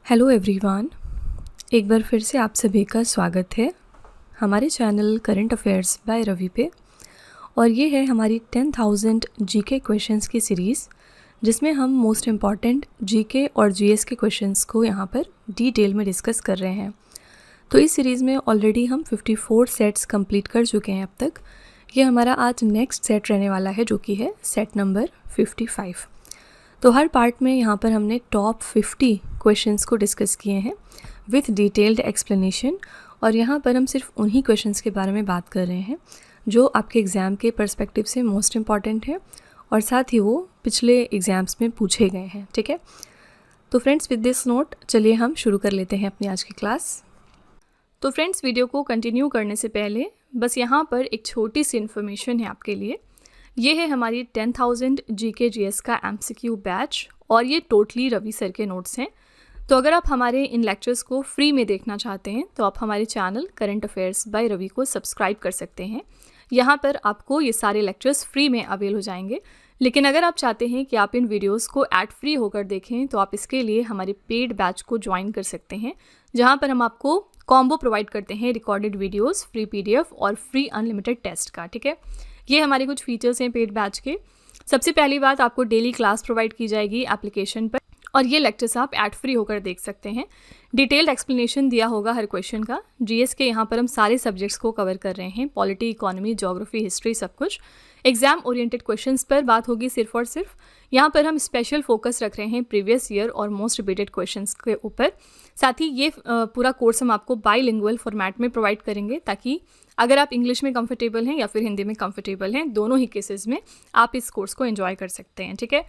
Hello everyone, एक बार फिर से आप सभी का स्वागत है हमारे channel current affairs by Ravi पे। और ये है हमारी 10,000 जीके क्वेश्चंस की सीरीज़, जिसमें हम मोस्ट इम्पॉर्टेंट जीके और जीएस के क्वेश्चंस को यहाँ पर डिटेल में डिस्कस कर रहे हैं। तो इस सीरीज़ में ऑलरेडी हम 54 सेट्स कंप्लीट कर चुके हैं अब तक। ये हमारा आज नेक्स्ट सेट रहने वाला है, जो कि है सेट नंबर 55। तो हर पार्ट में यहाँ पर हमने टॉप 50 क्वेश्चंस को डिस्कस किए हैं विथ डिटेल्ड एक्सप्लेनेशन। और यहाँ पर हम सिर्फ उन्हीं क्वेश्चंस के बारे में बात कर रहे हैं जो आपके एग्ज़ाम के पर्सपेक्टिव से मोस्ट इम्पॉर्टेंट है और साथ ही वो पिछले एग्ज़ाम्स में पूछे गए हैं। ठीक है, तो फ्रेंड्स विद दिस नोट चलिए हम शुरू कर लेते हैं अपनी आज की क्लास। तो फ्रेंड्स, वीडियो को कंटिन्यू करने से पहले बस यहाँ पर एक छोटी सी इन्फॉर्मेशन है आपके लिए। ये है हमारी 10,000 जीके जीएस का एमसीक्यू बैच और ये टोटली रवि सर के नोट्स हैं। तो अगर आप हमारे इन लेक्चर्स को फ्री में देखना चाहते हैं तो आप हमारे channel current affairs by Ravi को सब्सक्राइब कर सकते हैं। यहाँ पर आपको ये सारे लेक्चर्स फ्री में अवेल हो जाएंगे। लेकिन अगर आप चाहते हैं कि आप इन वीडियोस को एड फ्री होकर देखें तो आप इसके लिए हमारे पेड बैच को ज्वाइन कर सकते हैं, जहाँ पर हम आपको कॉम्बो प्रोवाइड करते हैं रिकॉर्डेड वीडियोस, फ्री पीडीएफ और फ्री अनलिमिटेड टेस्ट का। ठीक है, ये हमारे कुछ फीचर्स हैं पेड बैच के। सबसे पहली बात, आपको डेली क्लास प्रोवाइड की जाएगी एप्लीकेशन पर और ये लेक्चर्स आप एड फ्री होकर देख सकते हैं। डिटेल्ड एक्सप्लेनेशन दिया होगा हर क्वेश्चन का। जीएस के यहाँ पर हम सारे सब्जेक्ट्स को कवर कर रहे हैं, पॉलिटी, इकोनॉमी, ज्योग्राफी, हिस्ट्री, सब कुछ। एग्जाम ओरिएंटेड क्वेश्चंस पर बात होगी सिर्फ और सिर्फ। यहाँ पर हम स्पेशल फोकस रख रहे हैं प्रीवियस ईयर और मोस्ट रिपीटेड क्वेश्चंस के ऊपर। साथ ही ये पूरा कोर्स हम आपको बाईलिंगुअल फॉर्मेट में प्रोवाइड करेंगे, ताकि अगर आप इंग्लिश में कंफर्टेबल हैं या फिर हिंदी में कंफर्टेबल हैं, दोनों ही केसेस में आप इस कोर्स को एंजॉय कर सकते हैं। ठीक है,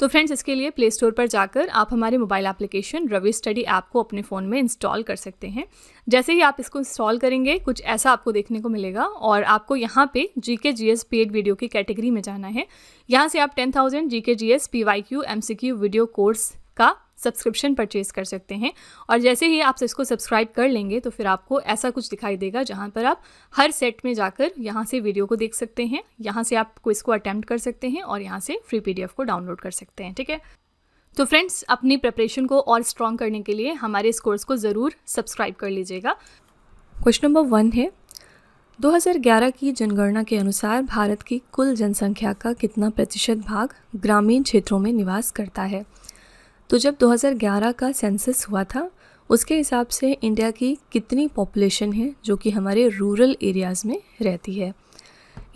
तो फ्रेंड्स, इसके लिए प्ले स्टोर पर जाकर आप हमारे mobile application Ravi study app को अपने फ़ोन में इंस्टॉल कर सकते हैं। जैसे ही आप इसको इंस्टॉल करेंगे कुछ ऐसा आपको देखने को मिलेगा और आपको यहाँ पे जीके जीएस पेड वीडियो की कैटेगरी में जाना है। यहाँ से आप 10,000 GK GS PYQ MCQ video course का सब्सक्रिप्शन परचेज कर सकते हैं। और जैसे ही आप इसको सब्सक्राइब कर लेंगे तो फिर आपको ऐसा कुछ दिखाई देगा, जहाँ पर आप हर सेट में जाकर यहाँ से वीडियो को देख सकते हैं, यहाँ से आप क्विज को अटेम्प्ट कर सकते हैं और यहाँ से फ्री पीडीएफ को डाउनलोड कर सकते हैं। ठीक है, तो फ्रेंड्स, अपनी प्रिपरेशन को और स्ट्रॉन्ग करने के लिए हमारे इस कोर्स को ज़रूर सब्सक्राइब कर लीजिएगा। क्वेश्चन नंबर 1 है, 2011 की जनगणना के अनुसार भारत की कुल जनसंख्या का कितना प्रतिशत भाग ग्रामीण क्षेत्रों में निवास करता है? तो जब 2011 का सेंसस हुआ था, उसके हिसाब से इंडिया की कितनी पॉपुलेशन है जो कि हमारे रूरल एरियाज़ में रहती है?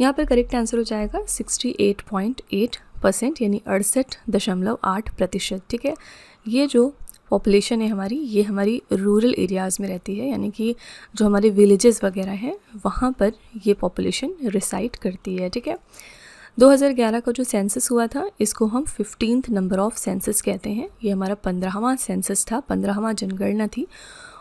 यहाँ पर करेक्ट आंसर हो जाएगा 68.8%, यानी 68.8%। ठीक है, ये जो पॉपुलेशन है हमारी, ये हमारी रूरल एरियाज़ में रहती है, यानी कि जो हमारे विलेजेस वगैरह हैं वहाँ पर ये पॉपुलेशन रिसाइड करती है। ठीक है, 2011 का जो सेंसस हुआ था इसको हम 15th नंबर ऑफ सेंसस कहते हैं। ये हमारा 15वां सेंसस था, 15वां जनगणना थी।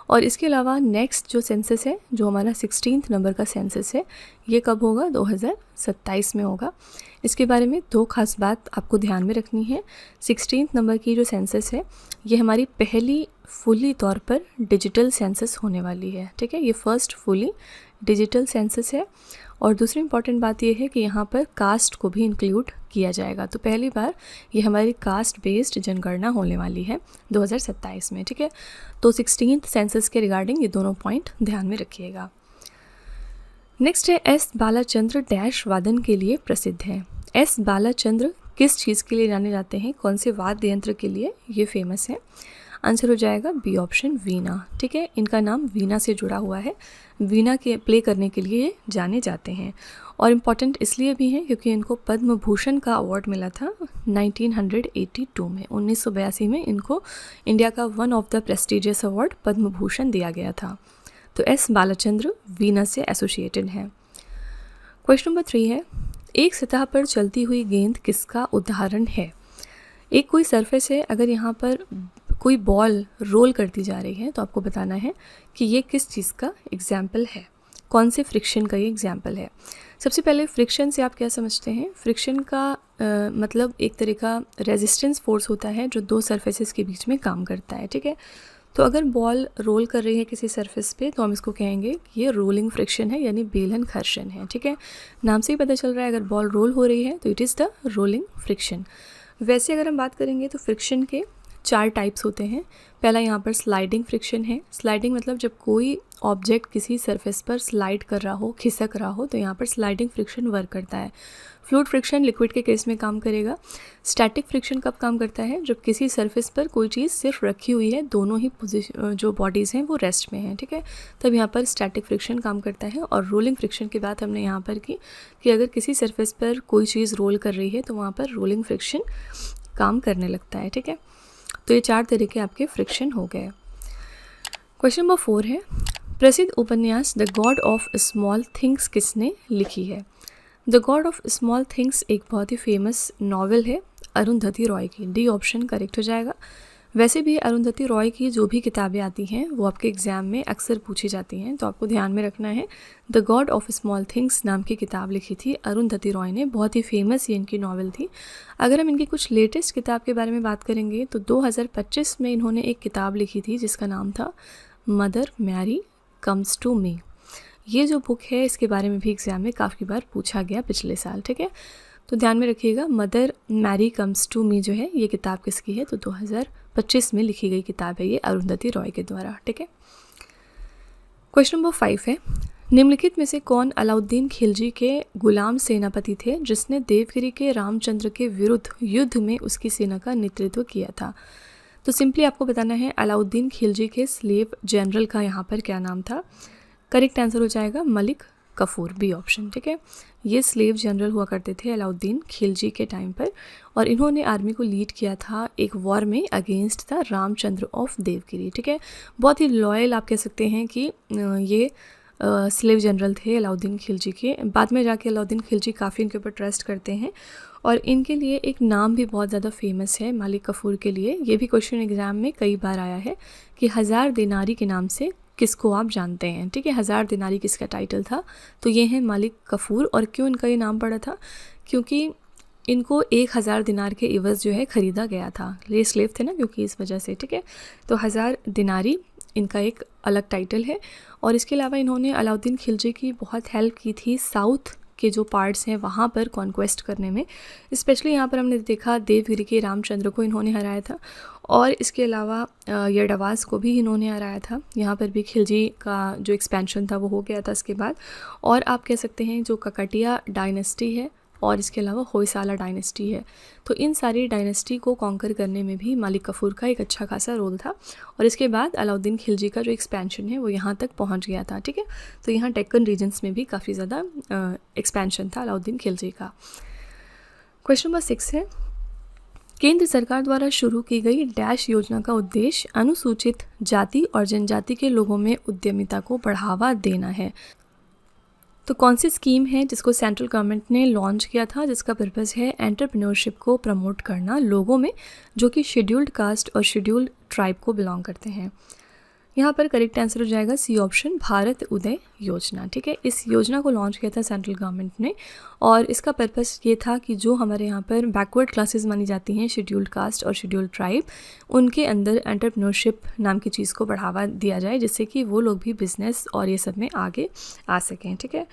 और इसके अलावा नेक्स्ट जो सेंसस है, जो हमारा 16th नंबर का सेंसस है, ये कब होगा? 2027 में होगा। इसके बारे में दो खास बात आपको ध्यान में रखनी है। 16th नंबर की जो सेंसस है, ये हमारी पहली फुली तौर पर डिजिटल सेंसस होने वाली है। ठीक है, ये फर्स्ट फुली डिजिटल सेंसस है। और दूसरी इंपॉर्टेंट बात यह है कि यहाँ पर कास्ट को भी इंक्लूड किया जाएगा। तो पहली बार ये हमारी कास्ट बेस्ड जनगणना होने वाली है 2027 में। ठीक है, तो 16th सेंसस के रिगार्डिंग ये दोनों पॉइंट ध्यान में रखिएगा। नेक्स्ट है, एस बालाचंद्र डैश वादन के लिए प्रसिद्ध है। एस बालाचंद्र किस चीज़ के लिए जाने जाते हैं? कौन से वाद्य यंत्र के लिए ये फेमस है? आंसर हो जाएगा बी ऑप्शन, वीणा। ठीक है, इनका नाम वीणा से जुड़ा हुआ है। वीणा के प्ले करने के लिए जाने जाते हैं। और इम्पॉर्टेंट इसलिए भी हैं क्योंकि इनको पद्म भूषण का अवार्ड मिला था 1982 में। 1982 में इनको इंडिया का one of the prestigious award Padma Bhushan दिया गया था। तो एस बालाचंद्र वीणा से एसोसिएटेड है। क्वेश्चन नंबर 3 है, एक सतह पर चलती हुई गेंद किसका उदाहरण है? एक कोई सरफेस है, अगर यहाँ पर कोई बॉल रोल करती जा रही है तो आपको बताना है कि ये किस चीज़ का एग्जाम्पल है, कौन से फ्रिक्शन का ये एग्जाम्पल है। सबसे पहले फ्रिक्शन से आप क्या समझते हैं? फ्रिक्शन का मतलब एक तरह का रेजिस्टेंस फोर्स होता है जो दो सरफेसेस के बीच में काम करता है। ठीक है, तो अगर बॉल रोल कर रही है किसी सरफेस पे तो हम इसको कहेंगे कि ये रोलिंग फ्रिक्शन है, यानी बेलन घर्षण है। ठीक है, नाम से ही पता चल रहा है अगर बॉल रोल हो रही है तो it is the rolling friction. वैसे अगर हम बात करेंगे तो फ्रिक्शन के 4 टाइप्स होते हैं। पहला यहाँ पर स्लाइडिंग फ्रिक्शन है। स्लाइडिंग मतलब जब कोई ऑब्जेक्ट किसी सरफेस पर स्लाइड कर रहा हो, खिसक रहा हो, तो यहाँ पर स्लाइडिंग फ्रिक्शन वर्क करता है। फ्लूइड फ्रिक्शन लिक्विड के केस में काम करेगा। स्टैटिक फ्रिक्शन कब काम करता है? जब किसी सरफेस पर कोई चीज़ सिर्फ रखी हुई है, दोनों ही पोजीशन जो बॉडीज़ हैं वो रेस्ट में हैं, ठीक है, तब यहाँ पर स्टैटिक फ्रिक्शन काम करता है। और रोलिंग फ्रिक्शन की बात हमने यहाँ पर की कि अगर किसी सरफेस पर कोई चीज़ रोल कर रही है तो वहाँ पर रोलिंग फ्रिक्शन काम करने लगता है, ठीक है। तो ये 4 तरीके आपके फ्रिक्शन हो गए। क्वेश्चन नंबर 4 है, प्रसिद्ध उपन्यास the God of small things किसने लिखी है? The God of small things एक बहुत ही फेमस नॉवेल है अरुंधति रॉय की। डी ऑप्शन करेक्ट हो जाएगा। वैसे भी अरुंधति रॉय की जो भी किताबें आती हैं वो आपके एग्ज़ाम में अक्सर पूछी जाती हैं, तो आपको ध्यान में रखना है। The God of small things नाम की किताब लिखी थी अरुंधति रॉय ने, बहुत ही फेमस ये इनकी नॉवेल थी। अगर हम इनकी कुछ लेटेस्ट किताब के बारे में बात करेंगे तो 2025 में इन्होंने एक किताब लिखी थी जिसका नाम था Mother Mary comes to me. ये जो बुक है इसके बारे में भी एग्ज़ाम में काफ़ी बार पूछा गया पिछले साल, ठीक है। तो ध्यान में रखिएगा, Mother Mary comes to me जो है ये किताब किसकी है? तो 2025 में लिखी गई किताब है ये अरुंधति रॉय के द्वारा, ठीक है। क्वेश्चन नंबर 5 है, निम्नलिखित में से कौन अलाउद्दीन खिलजी के गुलाम सेनापति थे जिसने देवगिरी के रामचंद्र के विरुद्ध युद्ध में उसकी सेना का नेतृत्व किया था? तो सिंपली आपको बताना है अलाउद्दीन खिलजी के स्लेव जनरल का यहाँ पर क्या नाम था। करेक्ट आंसर हो जाएगा मलिक कफूर, बी ऑप्शन, ठीक है। ये स्लेव जनरल हुआ करते थे अलाउद्दीन खिलजी के टाइम पर, और इन्होंने आर्मी को लीड किया था एक वॉर में अगेंस्ट था रामचंद्र ऑफ देवगिरी, ठीक है। बहुत ही लॉयल आप कह सकते हैं कि ये स्लेव जनरल थे अलाउद्दीन खिलजी के। बाद में जाके अलाउद्दीन खिलजी काफ़ी इनके ऊपर ट्रस्ट करते हैं और इनके लिए एक नाम भी बहुत ज़्यादा फेमस है मलिक कफूर के लिए। ये भी क्वेश्चन एग्जाम में कई बार आया है कि 1000 दिनारी के नाम से किसको आप जानते हैं, ठीक है। 1000 दिनारी किसका टाइटल था? तो ये है मलिक कफूर। और क्यों इनका ये नाम पड़ा था? क्योंकि इनको 1000 दिनार के इवज़ जो है ख़रीदा गया था। ये स्लेव थे ना, क्योंकि इस वजह से, ठीक है। तो 1000 दिनारी इनका एक अलग टाइटल है। और इसके अलावा इन्होंने अलाउद्दीन खिलजी की बहुत हेल्प की थी साउथ के जो पार्ट्स हैं वहाँ पर कॉन्क्वेस्ट करने में। स्पेशली यहाँ पर हमने देखा देवगिरी के रामचंद्र को इन्होंने हराया था, और इसके अलावा यडवास को भी इन्होंने हराया था। यहाँ पर भी खिलजी का जो एक्सपेंशन था वो हो गया था इसके बाद। और आप कह सकते हैं जो ककटिया डायनेस्टी है और इसके अलावा होयसाला डायनेस्टी है, तो इन सारी डायनेस्टी को कॉन्कर करने में भी मलिक कफूर का एक अच्छा खासा रोल था। और इसके बाद अलाउद्दीन खिलजी का जो एक्सपेंशन है वो यहाँ तक पहुँच गया था, ठीक है। तो यहाँ डेक्कन रीजन्स में भी काफ़ी ज़्यादा एक्सपेंशन था अलाउद्दीन खिलजी का। क्वेश्चन नंबर 6 है, केंद्र सरकार द्वारा शुरू की गई डैश योजना का उद्देश्य अनुसूचित जाति और जनजाति के लोगों में उद्यमिता को बढ़ावा देना है। तो कौन सी स्कीम है जिसको सेंट्रल गवर्नमेंट ने लॉन्च किया था, जिसका पर्पस है एंटरप्रेन्योरशिप को प्रमोट करना लोगों में जो कि शेड्यूल्ड कास्ट और शेड्यूल्ड ट्राइब को बिलोंग करते हैं? यहाँ पर करेक्ट आंसर हो जाएगा सी ऑप्शन, भारत उदय योजना, ठीक है। इस योजना को लॉन्च किया था सेंट्रल गवर्नमेंट ने, और इसका पर्पस ये था कि जो हमारे यहाँ पर बैकवर्ड क्लासेस मानी जाती हैं, शेड्यूल्ड कास्ट और शेड्यूल्ड ट्राइब, उनके अंदर एंटरप्रेन्योरशिप नाम की चीज़ को बढ़ावा दिया जाए, जिससे कि वो लोग भी बिजनेस और ये सब में आगे आ सकें, ठीक है।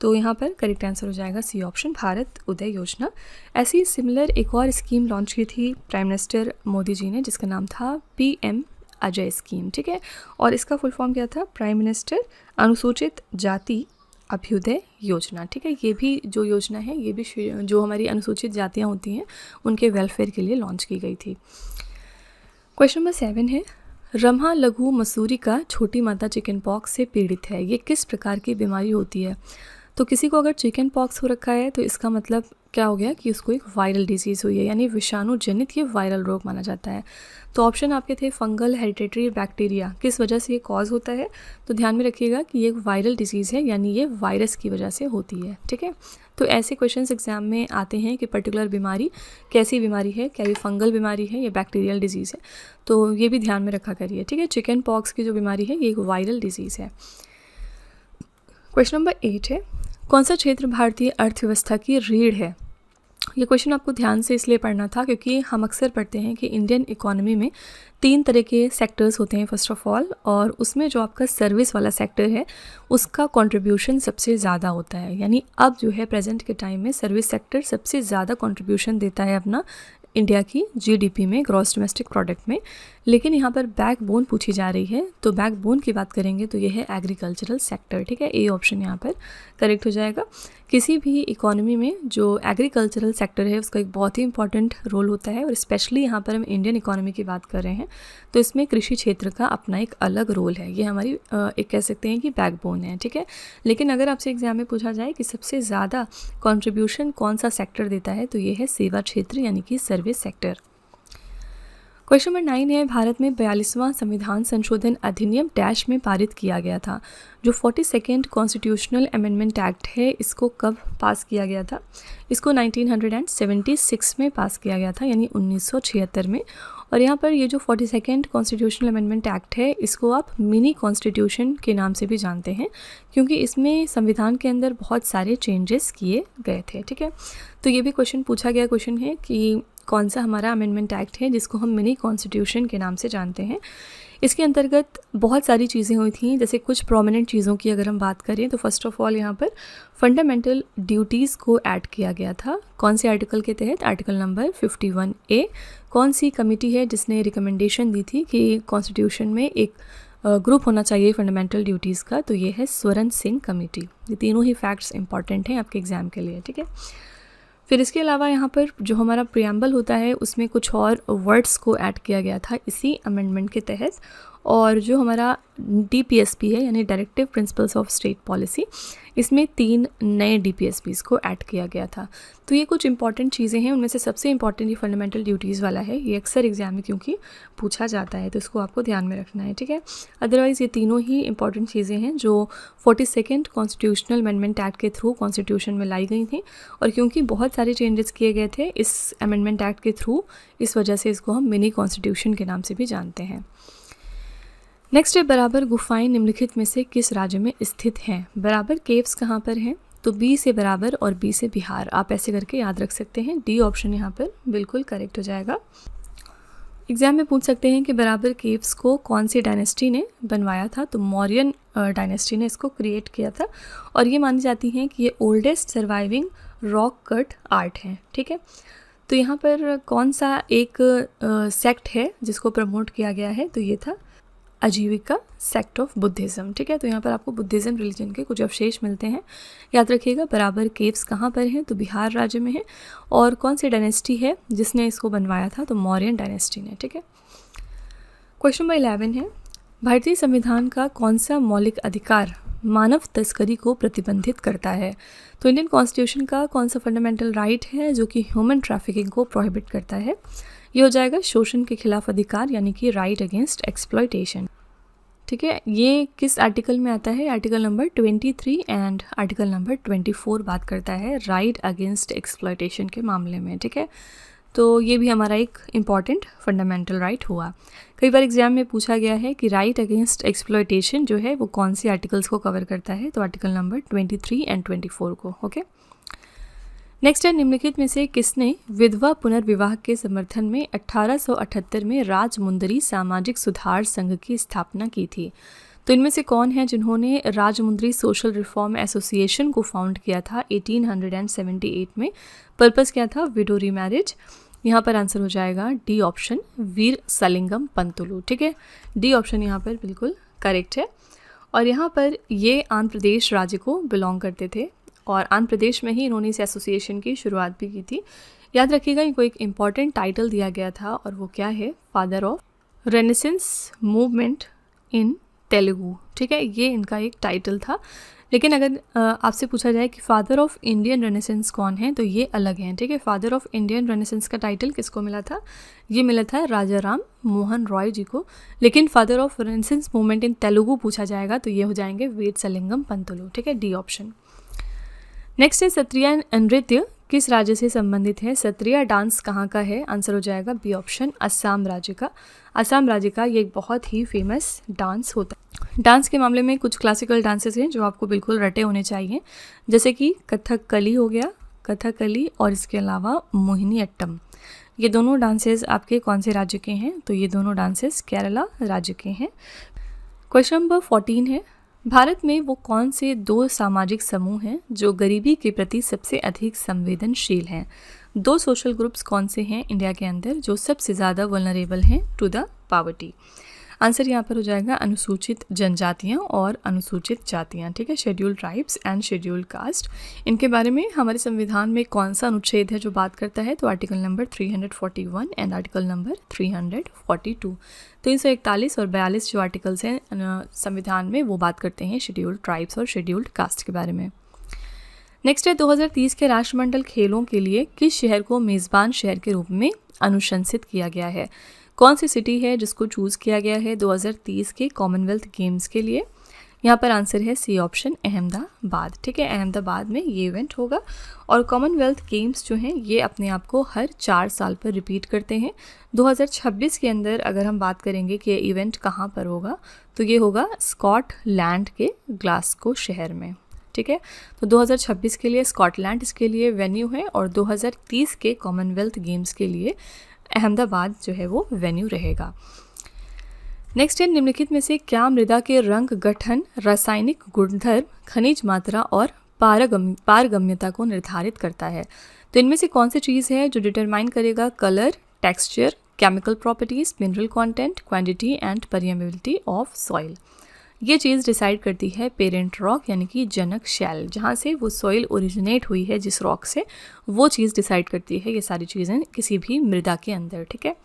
तो यहाँ पर करेक्ट आंसर हो जाएगा सी ऑप्शन, भारत उदय योजना। ऐसी सिमिलर एक और स्कीम लॉन्च की थी प्राइम मिनिस्टर मोदी जी ने, जिसका नाम था PM अजय स्कीम, ठीक है। और इसका फुल फॉर्म क्या था? प्राइम मिनिस्टर अनुसूचित जाति अभ्युदय योजना, ठीक है। ये भी जो योजना है ये भी जो हमारी अनुसूचित जातियाँ होती हैं उनके वेलफेयर के लिए लॉन्च की गई थी। क्वेश्चन नंबर 7 है, रम्हा लघु मसूरी का छोटी माता चिकन पॉक्स से पीड़ित है, ये किस प्रकार की बीमारी होती है? तो किसी को अगर चिकन पॉक्स हो रखा है तो इसका मतलब क्या हो गया कि उसको एक वायरल डिजीज़ हुई है, यानी विषाणु जनित ये वायरल रोग माना जाता है। तो ऑप्शन आपके थे फंगल, हेरिडेटरी, बैक्टीरिया, किस वजह से ये कॉज होता है? तो ध्यान में रखिएगा कि ये एक वायरल डिजीज़ है, यानी ये वायरस की वजह से होती है, ठीक है। तो ऐसे क्वेश्चंस एग्जाम में आते हैं कि पर्टिकुलर बीमारी कैसी बीमारी है, क्या ये फंगल बीमारी है या बैक्टीरियल डिजीज़ है, तो ये भी ध्यान में रखा करिए, ठीक है। चिकन पॉक्स की जो बीमारी है ये एक वायरल डिजीज़ है। क्वेश्चन नंबर 8 है, कौन सा क्षेत्र भारतीय अर्थव्यवस्था की रीढ़ है? ये क्वेश्चन आपको ध्यान से इसलिए पढ़ना था क्योंकि हम अक्सर पढ़ते हैं कि इंडियन इकोनॉमी में 3 तरह के सेक्टर्स होते हैं फर्स्ट ऑफ ऑल, और उसमें जो आपका सर्विस वाला सेक्टर है उसका कंट्रीब्यूशन सबसे ज़्यादा होता है। यानी अब जो है प्रेजेंट के टाइम में सर्विस सेक्टर सबसे ज़्यादा कंट्रीब्यूशन देता है अपना इंडिया की जीडीपी में, ग्रॉस डोमेस्टिक प्रोडक्ट में। लेकिन यहाँ पर बैकबोन पूछी जा रही है, तो बैकबोन की बात करेंगे तो ये है एग्रीकल्चरल सेक्टर, ठीक है। ए ऑप्शन यहाँ पर करेक्ट हो जाएगा। किसी भी इकोनॉमी में जो एग्रीकल्चरल सेक्टर है उसका एक बहुत ही इंपॉर्टेंट रोल होता है, और स्पेशली यहाँ पर हम इंडियन इकोनॉमी की बात कर रहे हैं तो इसमें कृषि क्षेत्र का अपना एक अलग रोल है। ये हमारी एक कह सकते हैं कि बैकबोन है, ठीक है। लेकिन अगर आपसे एग्जाम में पूछा जाए कि सबसे ज़्यादा कंट्रीब्यूशन कौन सा सेक्टर देता है, तो ये है सेवा क्षेत्र यानी कि सर्विस सेक्टर। क्वेश्चन नंबर 9 है, भारत में 42वां संविधान संशोधन अधिनियम डैश में पारित किया गया था। जो 42nd कॉन्स्टिट्यूशनल अमेंडमेंट एक्ट है, इसको कब पास किया गया था? इसको 1976 में पास किया गया था, यानी 1976 में। और यहाँ पर ये जो 42nd कॉन्स्टिट्यूशनल अमेंडमेंट एक्ट है, इसको आप मिनी कॉन्स्टिट्यूशन के नाम से भी जानते हैं, क्योंकि इसमें संविधान के अंदर बहुत सारे चेंजेस किए गए थे, ठीक है। तो ये भी क्वेश्चन पूछा गया क्वेश्चन है कि कौन सा हमारा अमेंडमेंट एक्ट है जिसको हम मिनी कॉन्स्टिट्यूशन के नाम से जानते हैं। इसके अंतर्गत बहुत सारी चीज़ें हुई थी, जैसे कुछ प्रोमिनेंट चीज़ों की अगर हम बात करें तो फर्स्ट ऑफ ऑल यहाँ पर फंडामेंटल ड्यूटीज़ को ऐड किया गया था। कौन से आर्टिकल के तहत? Article number 51A। कौन सी कमेटी है जिसने रिकमेंडेशन दी थी कि कॉन्स्टिट्यूशन में एक ग्रुप होना चाहिए फंडामेंटल ड्यूटीज़ का? तो ये है स्वरण सिंह कमेटी। ये तीनों ही फैक्ट्स इंपॉर्टेंट हैं आपके एग्ज़ाम के लिए, ठीक है। फिर इसके अलावा यहाँ पर जो हमारा प्रियम्बल होता है उसमें कुछ और वर्ड्स को ऐड किया गया था इसी अमेंडमेंट के तहत। और जो हमारा DPSP है यानी directive principles of state policy, इसमें 3 नए DPSPs को ऐड किया गया था। तो ये कुछ इंपॉर्टेंट चीज़ें हैं, उनमें से सबसे इंपॉर्टेंट ये फंडामेंटल ड्यूटीज़ वाला है। ये अक्सर एग्जाम में क्योंकि पूछा जाता है तो इसको आपको ध्यान में रखना है, ठीक है। अदरवाइज़ ये तीनों ही इंपॉर्टेंट चीज़ें हैं जो 42nd कॉन्स्टिट्यूशनल अमेंडमेंट एक्ट के थ्रू कॉन्स्टिट्यूशन में लाई गई थी। और क्योंकि बहुत सारे चेंजेस किए गए थे इस अमेंडमेंट एक्ट के थ्रू, इस वजह से इसको हम मिनी कॉन्स्टिट्यूशन के नाम से भी जानते हैं। नेक्स्ट है, बराबर गुफाएं निम्नलिखित में से किस राज्य में स्थित हैं? बराबर केव्स कहाँ पर हैं? तो बी से बराबर और बी से बिहार, आप ऐसे करके याद रख सकते हैं। डी ऑप्शन यहाँ पर बिल्कुल करेक्ट हो जाएगा। एग्जाम में पूछ सकते हैं कि बराबर केव्स को कौन सी डायनेस्टी ने बनवाया था? तो मौर्यन डायनेस्टी ने इसको क्रिएट किया था, और ये मानी जाती हैं कि ये oldest surviving rock cut art है, ठीक है। तो यहाँ पर कौन सा एक सेक्ट है जिसको प्रमोट किया गया है? तो ये था आजीविका सेक्ट ऑफ बुद्धिज़्म, ठीक है। तो यहाँ पर आपको बुद्धिज़्म रिलीजन के कुछ अवशेष मिलते हैं, याद रखिएगा। बराबर केव्स कहाँ पर हैं? तो बिहार राज्य में है। और कौन सी डायनेस्टी है जिसने इसको बनवाया था? तो मौर्यन डायनेस्टी ने, ठीक है। क्वेश्चन नंबर 11 है, भारतीय संविधान का कौन सा मौलिक अधिकार मानव तस्करी को प्रतिबंधित करता है? तो इंडियन कॉन्स्टिट्यूशन का कौन सा फंडामेंटल राइट है जो कि ह्यूमन ट्रैफिकिंग को प्रोहिबिट करता है? ये हो जाएगा शोषण के खिलाफ अधिकार, यानी कि राइट अगेंस्ट एक्सप्लॉयटेशन, ठीक है। ये किस आर्टिकल में आता है? Article number 23 and article number 24 बात करता है राइट अगेंस्ट एक्सप्लॉयटेशन के मामले में, ठीक है। तो ये भी हमारा एक इम्पॉर्टेंट फंडामेंटल राइट हुआ। कई बार एग्जाम में पूछा गया है कि राइट अगेंस्ट एक्सप्लॉयटेशन जो है वो कौन सी आर्टिकल्स को कवर करता है? तो आर्टिकल नंबर 23 एंड 24 को, ओके। नेक्स्ट है, निम्नलिखित में से किसने विधवा पुनर्विवाह के समर्थन में 1878 में राजमुंदरी सामाजिक सुधार संघ की स्थापना की थी? तो इनमें से कौन है जिन्होंने राजमुंदरी सोशल रिफॉर्म एसोसिएशन को फाउंड किया था 1878 में? पर्पस क्या था? Window remarriage. यहाँ पर आंसर हो जाएगा डी ऑप्शन, वीर सलिंगम पंतुलू, ठीक है। डी ऑप्शन यहाँ पर बिल्कुल करेक्ट है। और यहाँ पर ये आंध्र प्रदेश राज्य को बिलोंग करते थे, और आंध्र प्रदेश में ही इन्होंने इस एसोसिएशन की शुरुआत भी की थी। याद रखिएगा, इनको एक इम्पॉर्टेंट टाइटल दिया गया था, और वो क्या है? Father of renaissance movement in Telugu, ठीक है। ये इनका एक टाइटल था। लेकिन अगर आपसे पूछा जाए कि फादर ऑफ इंडियन रेनेसेंस कौन है, तो ये अलग हैं, ठीक है। फादर ऑफ इंडियन रेनेसेंस का टाइटल किसको मिला था? ये मिला था राजा राम मोहन रॉय जी को। लेकिन father of renaissance movement in Telugu पूछा जाएगा तो ये हो जाएंगे वीर सलिंगम पंतुलू, ठीक है। D option. नेक्स्ट है, सत्रिया नृत्य किस राज्य से संबंधित है? सत्रिया डांस कहाँ का है? आंसर हो जाएगा बी ऑप्शन, असम राज्य का। असम राज्य का ये एक बहुत ही फेमस डांस होता है। डांस के मामले में कुछ क्लासिकल डांसेस हैं जो आपको बिल्कुल रटे होने चाहिए, जैसे कि कथकली हो गया, कथकली, और इसके अलावा मोहिनी अट्टम। ये दोनों डांसेस आपके कौन से राज्य के हैं? तो ये दोनों डांसेस केरला राज्य के हैं। क्वेश्चन नंबर 14 है, भारत में वो कौन से 2 सामाजिक समूह हैं जो गरीबी के प्रति सबसे अधिक संवेदनशील हैं? दो सोशल ग्रुप्स कौन से हैं इंडिया के अंदर जो सबसे ज़्यादा वल्नरेबल हैं टू द पावर्टी? आंसर यहाँ पर हो जाएगा अनुसूचित जनजातियाँ और अनुसूचित जातियाँ, ठीक है, scheduled tribes and scheduled caste. इनके बारे में हमारे संविधान में कौन सा अनुच्छेद है जो बात करता है? तो article number 341 and article number 342। 341 और 42 जो आर्टिकल्स हैं संविधान में वो बात करते हैं शेड्यूल्ड ट्राइब्स और शेड्यूल्ड कास्ट के बारे में। नेक्स्ट है 2030 के राष्ट्रमंडल खेलों के लिए किस शहर को मेज़बान शहर के रूप में अनुशंसित किया गया है? कौन सी सिटी है जिसको चूज़ किया गया है 2030 के कॉमनवेल्थ गेम्स के लिए? यहाँ पर आंसर है सी ऑप्शन, अहमदाबाद, ठीक है। अहमदाबाद में ये इवेंट होगा और कॉमनवेल्थ गेम्स जो हैं ये अपने आप को हर 4 साल पर रिपीट करते हैं। 2026 के अंदर अगर हम बात करेंगे कि ये इवेंट कहाँ पर होगा तो ये होगा स्कॉटलैंड के ग्लासगो शहर में, ठीक है। तो 2026 के लिए स्कॉटलैंड इसके लिए वेन्यू है और 2030 के कॉमनवेल्थ गेम्स के लिए अहमदाबाद जो है वो वेन्यू रहेगा। नेक्स्ट है निम्नलिखित में से क्या मृदा के रंग गठन, रासायनिक गुणधर्म, खनिज मात्रा और पारगम्यता को निर्धारित करता है? तो इनमें से कौन सी चीज़ है जो डिटरमाइन करेगा colour, texture, chemical properties, mineral content, quantity and permeability of soil? ये चीज़ डिसाइड करती है पेरेंट रॉक यानी कि जनक शैल, जहाँ से वो सॉइल ओरिजिनेट हुई है जिस रॉक से, वो चीज़ डिसाइड करती है ये सारी चीज़ें किसी भी मृदा के अंदर, ठीक है।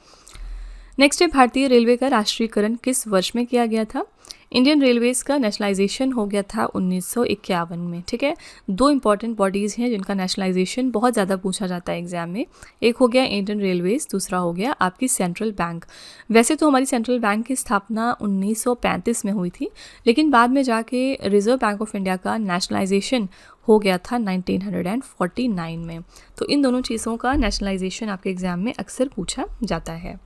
नेक्स्ट है भारतीय रेलवे का राष्ट्रीयकरण किस वर्ष में किया गया था? इंडियन रेलवेज का नेशनलाइजेशन हो गया था 1951 में, ठीक है। दो इंपॉर्टेंट बॉडीज़ हैं जिनका नेशनलाइजेशन बहुत ज़्यादा पूछा जाता है एग्जाम में। एक हो गया इंडियन रेलवेज, दूसरा हो गया आपकी सेंट्रल बैंक। वैसे तो हमारी सेंट्रल बैंक की स्थापना 1935 में हुई थी, लेकिन बाद में जाके रिजर्व बैंक ऑफ इंडिया का नेशनलाइजेशन हो गया था 1949 में। तो इन दोनों चीज़ों का नेशनलाइजेशन आपके एग्जाम में अक्सर पूछा जाता है।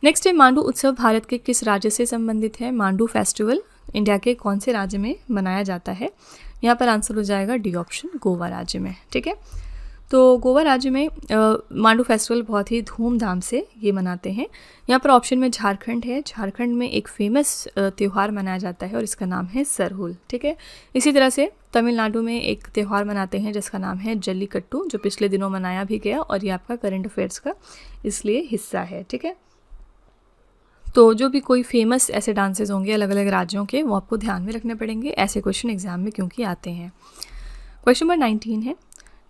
नेक्स्ट है मांडू उत्सव भारत के किस राज्य से संबंधित है? मांडू फेस्टिवल इंडिया के कौन से राज्य में मनाया जाता है? यहाँ पर आंसर हो जाएगा डी ऑप्शन, गोवा राज्य में, ठीक है। तो गोवा राज्य में मांडू फेस्टिवल बहुत ही धूमधाम से ये मनाते हैं। यहाँ पर ऑप्शन में झारखंड है। झारखंड में एक फेमस त्यौहार मनाया जाता है और इसका नाम है सरहुल, ठीक है। इसी तरह से तमिलनाडु में एक त्यौहार मनाते हैं जिसका नाम है जल्लीकट्टू, जो पिछले दिनों मनाया भी गया और ये आपका करंट अफेयर्स का इसलिए हिस्सा है, ठीक है। तो जो भी कोई फेमस ऐसे डांसेस होंगे अलग अलग राज्यों के, वो आपको ध्यान में रखने पड़ेंगे, ऐसे क्वेश्चन एग्जाम में क्योंकि आते हैं। क्वेश्चन नंबर 19 है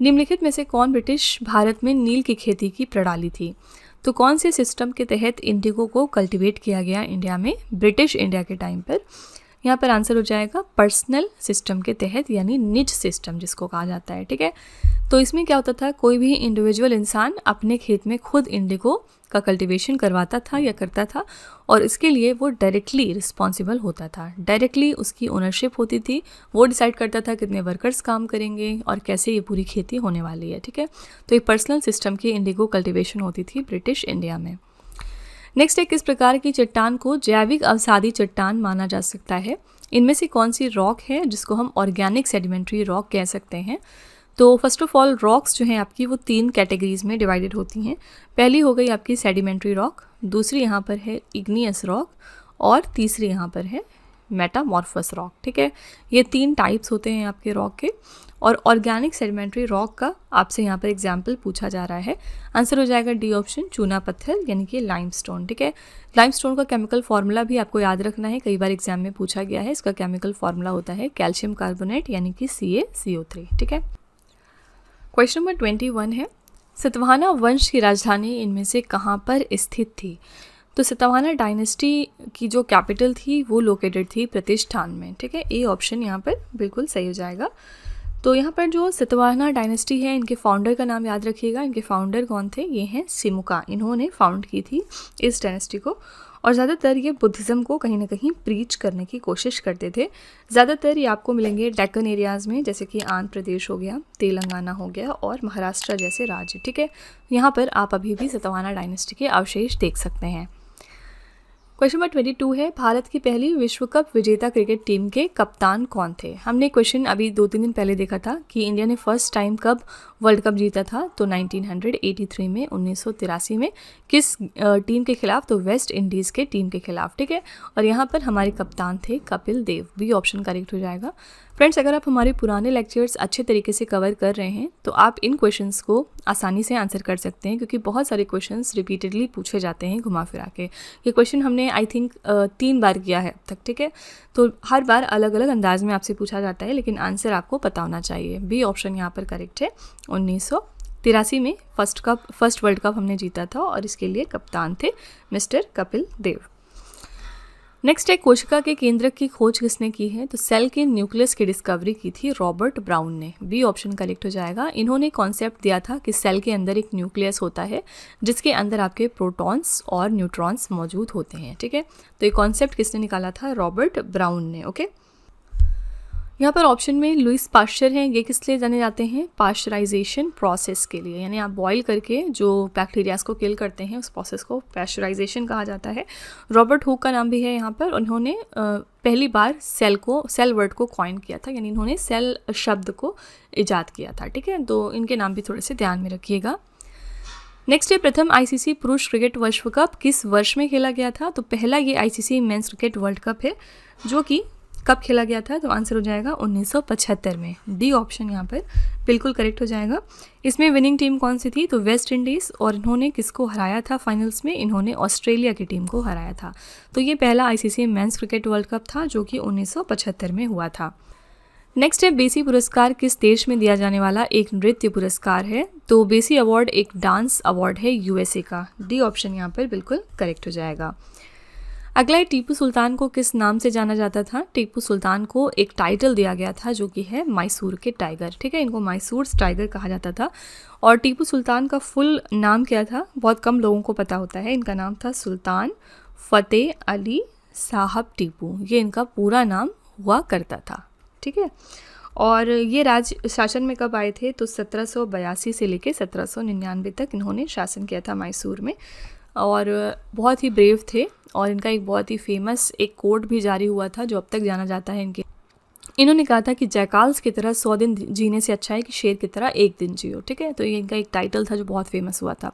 निम्नलिखित में से कौन ब्रिटिश भारत में नील की खेती की प्रणाली थी? तो कौन से सिस्टम के तहत इंडिगो को कल्टीवेट किया गया इंडिया में ब्रिटिश इंडिया के टाइम पर? यहाँ पर आंसर हो जाएगा पर्सनल सिस्टम के तहत, यानी निज सिस्टम जिसको कहा जाता है, ठीक है। तो इसमें क्या होता था, कोई भी इंडिविजुअल इंसान अपने खेत में खुद इंडिगो का कल्टीवेशन करवाता था या करता था और इसके लिए वो डायरेक्टली रिस्पॉन्सिबल होता था, डायरेक्टली उसकी ओनरशिप होती थी। वो डिसाइड करता था कितने वर्कर्स काम करेंगे और कैसे ये पूरी खेती होने वाली है, ठीक है। तो ये पर्सनल सिस्टम की इंडिगो कल्टीवेशन होती थी ब्रिटिश इंडिया में। नेक्स्ट है किस प्रकार की चट्टान को जैविक अवसादी चट्टान माना जा सकता है? इनमें से कौन सी रॉक है जिसको हम ऑर्गेनिक सेडिमेंट्री रॉक कह सकते हैं? तो फर्स्ट ऑफ ऑल रॉक्स जो हैं आपकी वो 3 कैटेगरीज में डिवाइडेड होती हैं। पहली हो गई आपकी सेडिमेंट्री रॉक, दूसरी यहाँ पर है इग्नियस रॉक और तीसरी यहाँ पर है मेटामॉर्फस रॉक, ठीक है। ये 3 टाइप्स होते हैं आपके रॉक के और ऑर्गेनिक सेडिमेंट्री रॉक का आपसे यहाँ पर एग्जाम्पल पूछा जा रहा है। आंसर हो जाएगा डी ऑप्शन, चूना पत्थर यानी कि लाइमस्टोन, ठीक है। लाइमस्टोन का केमिकल फार्मूला भी आपको याद रखना है, कई बार एग्जाम में पूछा गया है। इसका केमिकल फार्मूला होता है कैल्शियम कार्बोनेट यानी कि CaCO3, ठीक है। क्वेश्चन नंबर 21 है सतवाहना वंश की राजधानी इनमें से कहाँ पर स्थित थी? तो सतवाहना डायनेस्टी की जो कैपिटल थी वो लोकेटेड थी प्रतिष्ठान में, ठीक है। ए ऑप्शन यहाँ पर बिल्कुल सही हो जाएगा। तो यहाँ पर जो सतवाहना डायनेस्टी है इनके फाउंडर का नाम याद रखिएगा। इनके फाउंडर कौन थे? ये हैं सिमुका, इन्होंने फाउंड की थी इस डायनेस्टी को और ज़्यादातर ये बुद्धिज़्म को कहीं ना कहीं प्रीच करने की कोशिश करते थे। ज़्यादातर ये आपको मिलेंगे डेक्कन एरियाज़ में, जैसे कि आंध्र प्रदेश हो गया, तेलंगाना हो गया और महाराष्ट्र जैसे राज्य, ठीक है। यहाँ पर आप अभी भी सतवाहना डायनेस्टी के अवशेष देख सकते हैं। क्वेश्चन नंबर 22 है भारत की पहली विश्व कप विजेता क्रिकेट टीम के कप्तान कौन थे? हमने क्वेश्चन अभी 2-3 दिन पहले देखा था कि इंडिया ने फर्स्ट टाइम कब वर्ल्ड कप जीता था, तो 1983 में, 1983 में। किस टीम के खिलाफ? तो वेस्ट इंडीज़ के टीम के खिलाफ, ठीक है। और यहाँ पर हमारे कप्तान थे Kapil Dev, B option correct हो जाएगा। फ्रेंड्स, अगर आप हमारे पुराने लेक्चर्स अच्छे तरीके से कवर कर रहे हैं तो आप इन क्वेश्चंस को आसानी से आंसर कर सकते हैं, क्योंकि बहुत सारे क्वेश्चंस रिपीटेडली पूछे जाते हैं घुमा फिरा के। ये क्वेश्चन हमने आई थिंक 3 बार किया है अब तक, ठीक है। तो हर बार अलग अलग अंदाज में आपसे पूछा जाता है, लेकिन आंसर आपको पता होना चाहिए। बी ऑप्शन यहाँ पर करेक्ट है। 1983 में फर्स्ट वर्ल्ड कप हमने जीता था और इसके लिए कप्तान थे मिस्टर कपिल देव। नेक्स्ट है, कोशिका के केंद्रक की खोज किसने की है? तो सेल के न्यूक्लियस की डिस्कवरी की थी रॉबर्ट ब्राउन ने। बी ऑप्शन करेक्ट हो जाएगा। इन्होंने कॉन्सेप्ट दिया था कि सेल के अंदर एक न्यूक्लियस होता है जिसके अंदर आपके प्रोटॉन्स और न्यूट्रॉन्स मौजूद होते हैं, ठीक है। तो ये कॉन्सेप्ट किसने निकाला था? रॉबर्ट ब्राउन ने। ओके, यहाँ पर ऑप्शन में लुइस पाश्चर हैं। ये किस लिए जाने जाते हैं? पाश्चराइजेशन प्रोसेस के लिए, यानी आप बॉईल करके जो बैक्टीरियाज को किल करते हैं उस प्रोसेस को पाश्चराइजेशन कहा जाता है। रॉबर्ट हुक का नाम भी है यहाँ पर। उन्होंने पहली बार सेल वर्ड को कॉइन किया था, यानी इन्होंने सेल शब्द को ईजाद किया था, ठीक है। तो इनके नाम भी थोड़े से ध्यान में रखिएगा। नेक्स्ट है, प्रथम आईसीसी पुरुष क्रिकेट विश्व कप किस वर्ष में खेला गया था? तो पहला ये ICC men's cricket world cup है जो कि कब खेला गया था? तो आंसर हो जाएगा 1975 में। डी ऑप्शन यहाँ पर बिल्कुल करेक्ट हो जाएगा। इसमें विनिंग टीम कौन सी थी? तो वेस्ट इंडीज़। और इन्होंने किसको हराया था फाइनल्स में? इन्होंने ऑस्ट्रेलिया की टीम को हराया था। तो ये पहला ICC men's cricket world cup था जो कि 1975 में हुआ था। नेक्स्ट है, बेसी पुरस्कार किस देश में दिया जाने वाला एक नृत्य पुरस्कार है? तो बेसी अवार्ड एक डांस अवार्ड है यूएसए का। डी ऑप्शन यहाँ पर बिल्कुल करेक्ट हो जाएगा। अगला है, टीपू सुल्तान को किस नाम से जाना जाता था? टीपू सुल्तान को एक टाइटल दिया गया था जो कि है मैसूर के टाइगर, ठीक है। इनको मैसूर टाइगर कहा जाता था। और टीपू सुल्तान का फुल नाम क्या था? बहुत कम लोगों को पता होता है। इनका नाम था सुल्तान फतेह अली साहब टीपू। ये इनका पूरा नाम हुआ करता था, ठीक है। और ये राज शासन में कब आए थे? तो 1782 से लेकर 1799 तक इन्होंने शासन किया था मैसूर में। और बहुत ही ब्रेव थे और इनका एक बहुत ही फेमस एक कोट भी जारी हुआ था जो अब तक जाना जाता है इनके। इन्होंने कहा था कि जयकाल्स की तरह 100 दिन जीने से अच्छा है कि शेर की तरह एक दिन जियो, ठीक है। तो ये इनका एक टाइटल था जो बहुत फेमस हुआ था।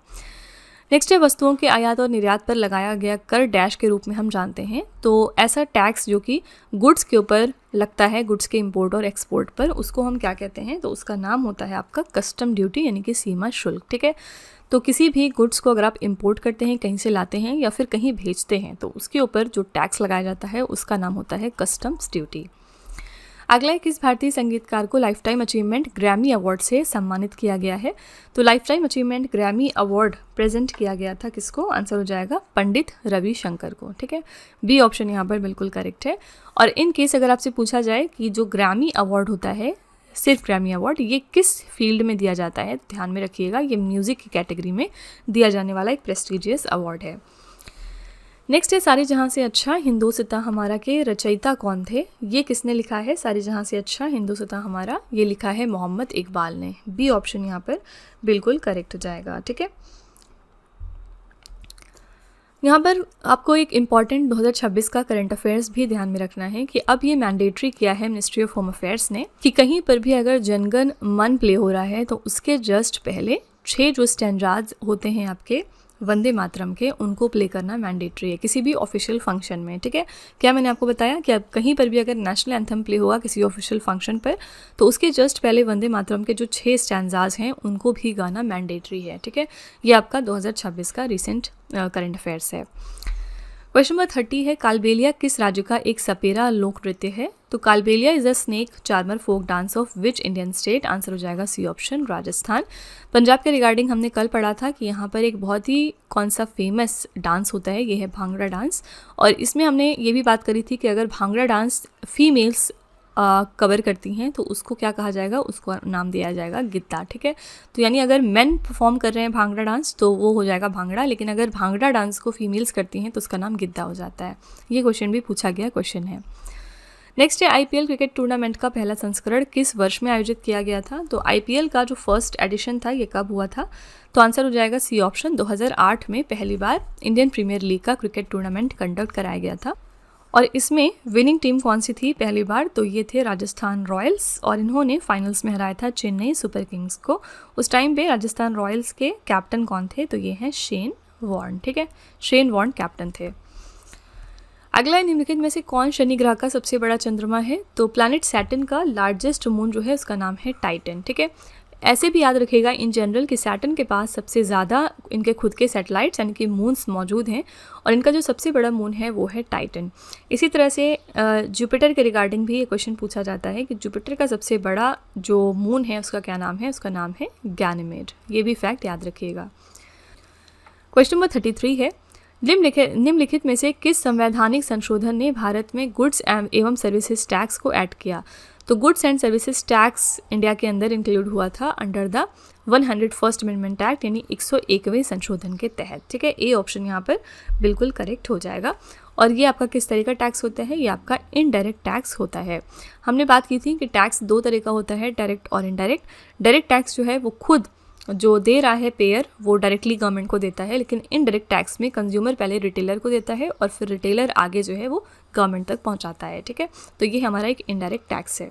नेक्स्ट है, वस्तुओं के आयात और निर्यात पर लगाया गया कर डैश के रूप में हम जानते हैं। तो ऐसा टैक्स जो कि गुड्स के ऊपर लगता है, गुड्स के इंपोर्ट और एक्सपोर्ट पर, उसको हम क्या कहते हैं? तो उसका नाम होता है आपका कस्टम ड्यूटी, यानी कि सीमा शुल्क, ठीक है। तो किसी भी गुड्स को अगर आप इंपोर्ट करते हैं, कहीं से लाते हैं या फिर कहीं भेजते हैं, तो उसके ऊपर जो टैक्स लगाया जाता है उसका नाम होता है कस्टम्स ड्यूटी। अगला है, किस भारतीय संगीतकार को life time achievement Grammy award से सम्मानित किया गया है? तो life time achievement Grammy award present किया गया था किसको? आंसर हो जाएगा पंडित रविशंकर को, ठीक है। बी ऑप्शन यहाँ पर बिल्कुल करेक्ट है। और इन केस अगर आपसे पूछा जाए कि जो ग्रैमी अवार्ड होता है, सिर्फ ग्रैमी अवार्ड, ये किस फील्ड में दिया जाता है? ध्यान में रखिएगा, ये म्यूज़िक की कैटेगरी में दिया जाने वाला एक प्रेस्टिजियस अवार्ड है। नेक्स्ट है, सारे जहाँ से अच्छा हिंदोसिता हमारा के रचयिता कौन थे? ये किसने लिखा है सारे जहाँ से अच्छा हिंदोसिता हमारा? ये लिखा है मोहम्मद इकबाल ने। बी ऑप्शन यहाँ पर बिल्कुल करेक्ट हो जाएगा, ठीक है। यहाँ पर आपको एक इम्पॉर्टेंट 2026 का करंट अफेयर्स भी ध्यान में रखना है कि अब ये मैंडेटरी किया है मिनिस्ट्री ऑफ होम अफेयर्स ने कि कहीं पर भी अगर जनगण मन प्ले हो रहा है तो उसके जस्ट पहले 6 जो स्टैंजाज होते हैं आपके वंदे मातरम के, उनको प्ले करना मैंडेटरी है किसी भी ऑफिशियल फंक्शन में, ठीक है। क्या मैंने आपको बताया कि अब कहीं पर भी अगर नेशनल एंथम प्ले होगा किसी ऑफिशियल फंक्शन पर तो उसके जस्ट पहले वंदे मातरम के जो 6 स्टैंजाज हैं उनको भी गाना मैंडेटरी है, ठीक है। ये आपका 2026 का रिसेंट करंट अफेयर्स है। क्वेश्चन नंबर 30 है, कालबेलिया किस राज्य का एक सपेरा लोक नृत्य है? तो Kalbelia is a snake charmer folk dance of which Indian state? Answer हो जाएगा सी ऑप्शन, राजस्थान। पंजाब के रिगार्डिंग हमने कल पढ़ा था कि यहाँ पर एक बहुत ही कौन सा फेमस डांस होता है, ये है भांगड़ा डांस। और इसमें हमने ये भी बात करी थी कि अगर भांगड़ा डांस फीमेल्स कवर करती हैं तो उसको क्या कहा जाएगा? उसको नाम दिया जाएगा गिद्दा, ठीक है। तो यानी अगर मेन परफॉर्म कर रहे हैं भांगड़ा डांस तो वो हो जाएगा भांगड़ा, लेकिन अगर भांगड़ा डांस को फीमेल्स करती हैं तो उसका नाम गिद्दा हो जाता है। ये क्वेश्चन भी पूछा गया क्वेश्चन है। नेक्स्ट है, आईपीएल क्रिकेट टूर्नामेंट का पहला संस्करण किस वर्ष में आयोजित किया गया था? तो आईपीएल का जो फर्स्ट एडिशन था ये कब हुआ था? तो आंसर हो जाएगा सी ऑप्शन, 2008 में पहली बार इंडियन प्रीमियर लीग का क्रिकेट टूर्नामेंट कंडक्ट कराया गया था। और इसमें विनिंग टीम कौन सी थी पहली बार? तो ये थे राजस्थान रॉयल्स और इन्होंने फाइनल्स में हराया था चेन्नई सुपर किंग्स को। उस टाइम पे राजस्थान रॉयल्स के कैप्टन कौन थे? तो ये हैं शेन वॉर्न, ठीक है। शेन वॉर्न कैप्टन थे। अगला निम्नलिखित में से कौन शनि ग्रह का सबसे बड़ा चंद्रमा है? तो प्लैनेट सैटर्न का लार्जेस्ट मून जो है उसका नाम है टाइटन, ठीक है। ऐसे भी याद रखिएगा इन जनरल कि सैटर्न के पास सबसे ज़्यादा इनके खुद के सैटेलाइट्स यानी कि मून्स मौजूद हैं और इनका जो सबसे बड़ा मून है वो है टाइटन। इसी तरह से जुपिटर के रिगार्डिंग भी ये क्वेश्चन पूछा जाता है कि जुपिटर का सबसे बड़ा जो मून है उसका क्या नाम है? उसका नाम है गैनीमेड। ये भी फैक्ट याद रखिएगा। क्वेश्चन नंबर 33 है, निम्नलिखित में से किस संवैधानिक संशोधन ने भारत में गुड्स एवं सर्विसेज टैक्स को ऐड किया? तो goods and services tax India के अंदर इंक्लूड हुआ था under the 101st amendment act यानी 101वें संशोधन के तहत, ठीक है। ए ऑप्शन यहाँ पर बिल्कुल करेक्ट हो जाएगा। और ये आपका किस तरह का टैक्स होता है? ये आपका इनडायरेक्ट टैक्स होता है। हमने बात की थी कि टैक्स दो तरह का होता है, डायरेक्ट और इनडायरेक्ट। डायरेक्ट टैक्स जो है वो खुद जो दे रहा है पेयर वो डायरेक्टली गवर्नमेंट को देता है, लेकिन इनडायरेक्ट टैक्स में कंज्यूमर पहले रिटेलर को देता है और फिर रिटेलर आगे जो है वो गवर्नमेंट तक पहुंचाता है, ठीक है। तो ये हमारा एक इनडायरेक्ट टैक्स है।